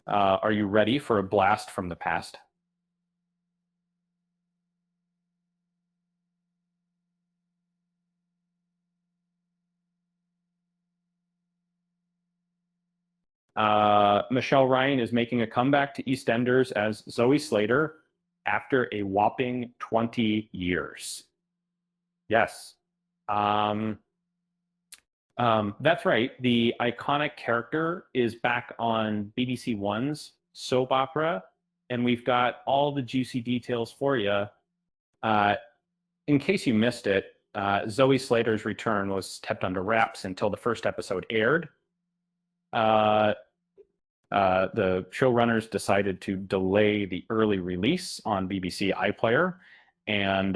Are you ready for a blast from the past? Michelle Ryan is making a comeback to EastEnders as Zoe Slater after a whopping 20 years. Yes. Um, that's right. The iconic character is back on BBC One's soap opera, and we've got all the juicy details for you. Uh, in case you missed it, Zoe Slater's return was kept under wraps until the first episode aired. Uh, the showrunners decided to delay the early release on BBC iPlayer and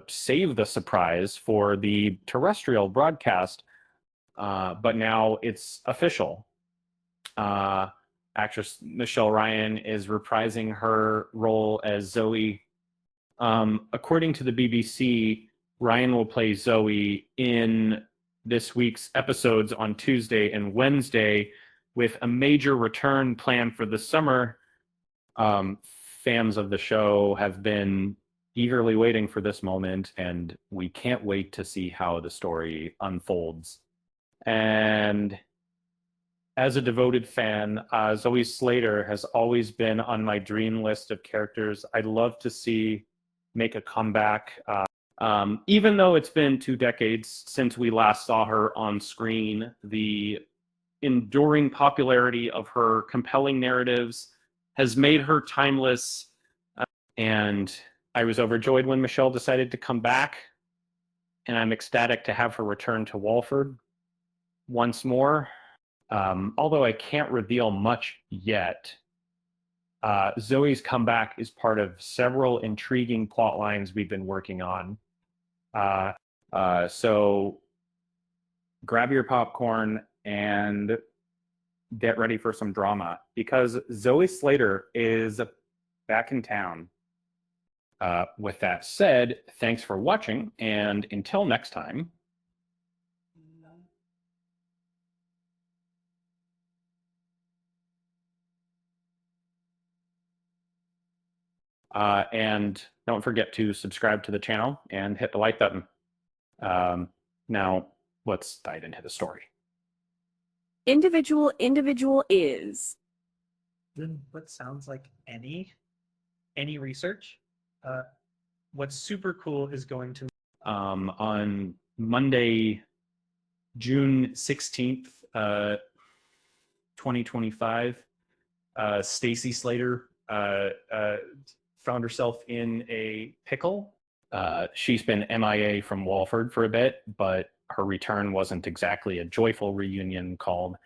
save the surprise for the terrestrial broadcast. But now it's official. Uh, Actress Michelle Ryan is reprising her role as Zoe. According to the BBC, Ryan will play Zoe in this week's episodes on Tuesday and Wednesday, with a major return planned for the summer. Fans of the show have been eagerly waiting for this moment, and we can't wait to see how the story unfolds. And as a devoted fan, Zoe Slater has always been on my dream list of characters I'd love to see make a comeback. Even though it's been 2 decades since we last saw her on screen, the enduring popularity of her compelling narratives has made her timeless. And I was overjoyed when Michelle decided to come back, and I'm ecstatic to have her return to Walford once more. Although I can't reveal much yet, Zoe's comeback is part of several intriguing plot lines we've been working on. So grab your popcorn and get ready for some drama, because Zoe Slater is back in town. With that said, thanks for watching, and until next time. And don't forget to subscribe to the channel and hit the like button. Now, let's dive into the story. Individual is. Then what sounds like any research. What's super cool is going to on Monday, June 16th, 2025, Stacy Slater found herself in a pickle. She's been MIA from Walford for a bit, but her return wasn't exactly a joyful reunion called.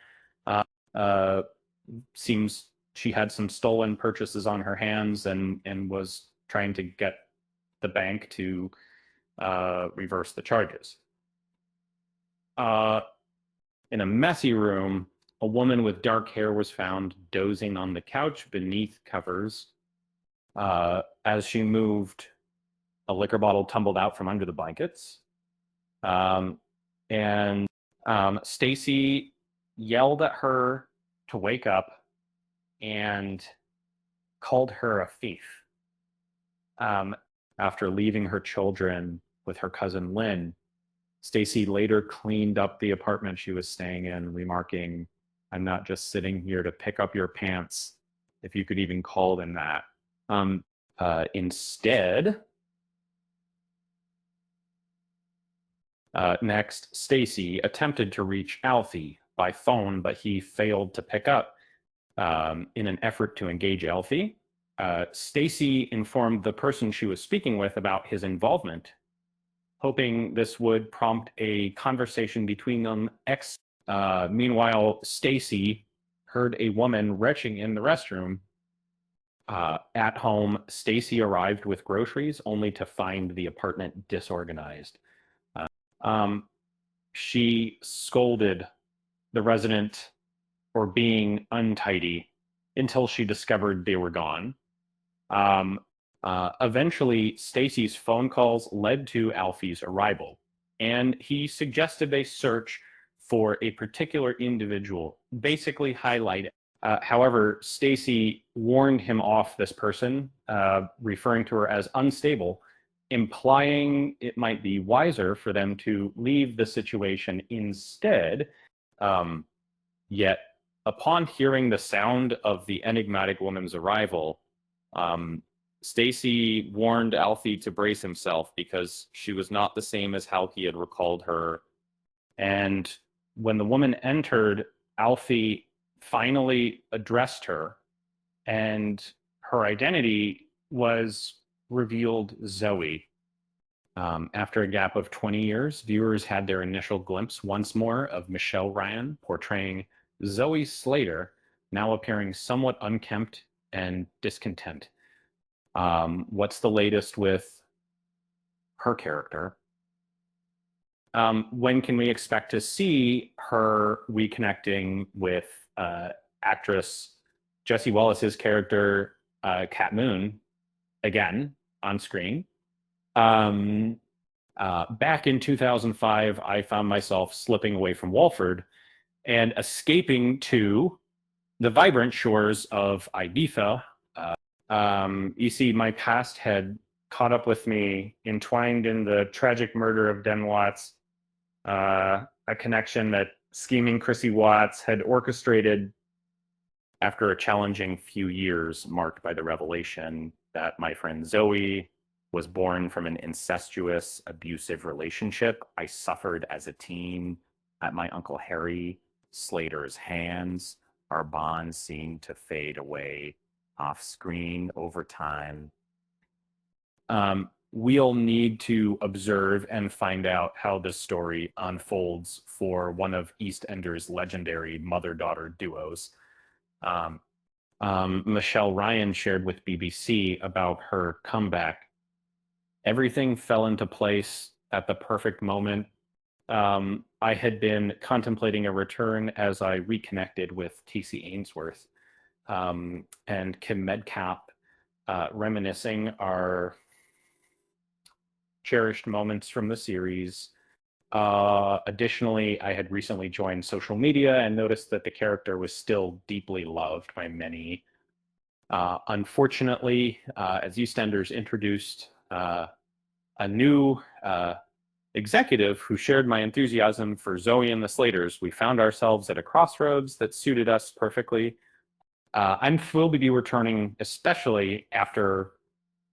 Seems she had some stolen purchases on her hands and was trying to get the bank to reverse the charges. In a messy room, a woman with dark hair was found dozing on the couch beneath covers. As she moved, a liquor bottle tumbled out from under the blankets. And Stacy yelled at her to wake up and called her a thief. After leaving her children with her cousin Lynn, Stacy later cleaned up the apartment she was staying in, remarking, "I'm not just sitting here to pick up your pants, if you could even call them that." Instead, next, Stacy attempted to reach Alfie by phone, but he failed to pick up. In an effort to engage Alfie, Stacy informed the person she was speaking with about his involvement, hoping this would prompt a conversation between them. Meanwhile, Stacy heard a woman retching in the restroom. At home, Stacy arrived with groceries, only to find the apartment disorganized. She scolded the resident for being untidy until she discovered they were gone. Eventually, Stacy's phone calls led to Alfie's arrival, and he suggested they search for a particular individual, basically highlight However, Stacy warned him off this person, referring to her as unstable, implying it might be wiser for them to leave the situation instead. Um, Yet, upon hearing the sound of the enigmatic woman's arrival, um, Stacy warned Alfie to brace himself because she was not the same as how he had recalled her. And when the woman entered, Alfie finally addressed her, and her identity was revealed Zoe. After a gap of 20 years, viewers had their initial glimpse once more of Michelle Ryan portraying Zoe Slater, now appearing somewhat unkempt and discontent. What's the latest with her character? When can we expect to see her reconnecting with actress Jessie Wallace's character, Kat Moon, again on screen? Back in 2005, I found myself slipping away from Walford and escaping to the vibrant shores of Ibiza. You see, my past had caught up with me, entwined in the tragic murder of Den Watts, a connection that scheming Chrissy Watts had orchestrated after a challenging few years marked by the revelation that my friend Zoe was born from an incestuous, abusive relationship I suffered as a teen at my Uncle Harry Slater's hands. Our bond seemed to fade away off screen over time. We'll need to observe and find out how this story unfolds for one of EastEnders' legendary mother-daughter duos. Michelle Ryan shared with BBC about her comeback. Everything fell into place at the perfect moment. I had been contemplating a return as I reconnected with T.C. Ainsworth and Kim Medcalf, reminiscing our cherished moments from the series. Additionally, I had recently joined social media and noticed that the character was still deeply loved by many. Unfortunately, as EastEnders introduced a new executive who shared my enthusiasm for Zoe and the Slaters, we found ourselves at a crossroads that suited us perfectly. I'm thrilled to be returning, especially after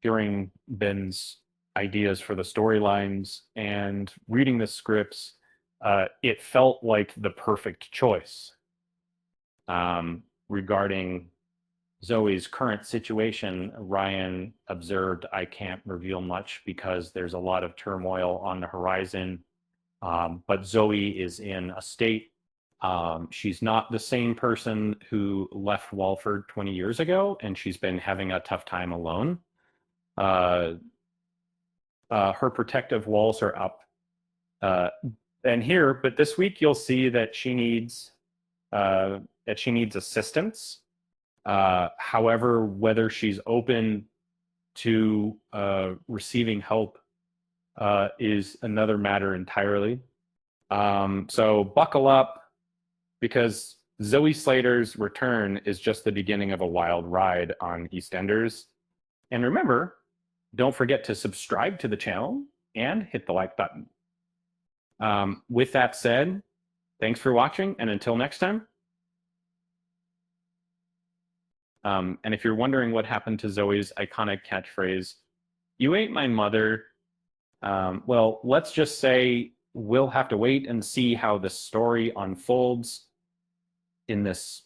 hearing Ben's ideas for the storylines and reading the scripts. It felt like the perfect choice. Regarding Zoe's current situation, Ryan observed, I can't reveal much because there's a lot of turmoil on the horizon. But Zoe is in a state. She's not the same person who left Walford 20 years ago, and she's been having a tough time alone. Her protective walls are up. And here, but this week you'll see that she needs assistance. However, whether she's open to receiving help is another matter entirely. So buckle up, because Zoe Slater's return is just the beginning of a wild ride on EastEnders. And remember, don't forget to subscribe to the channel and hit the like button. With that said, thanks for watching, and until next time. And if you're wondering what happened to Zoe's iconic catchphrase, "You ain't my mother," well, let's just say we'll have to wait and see how the story unfolds in this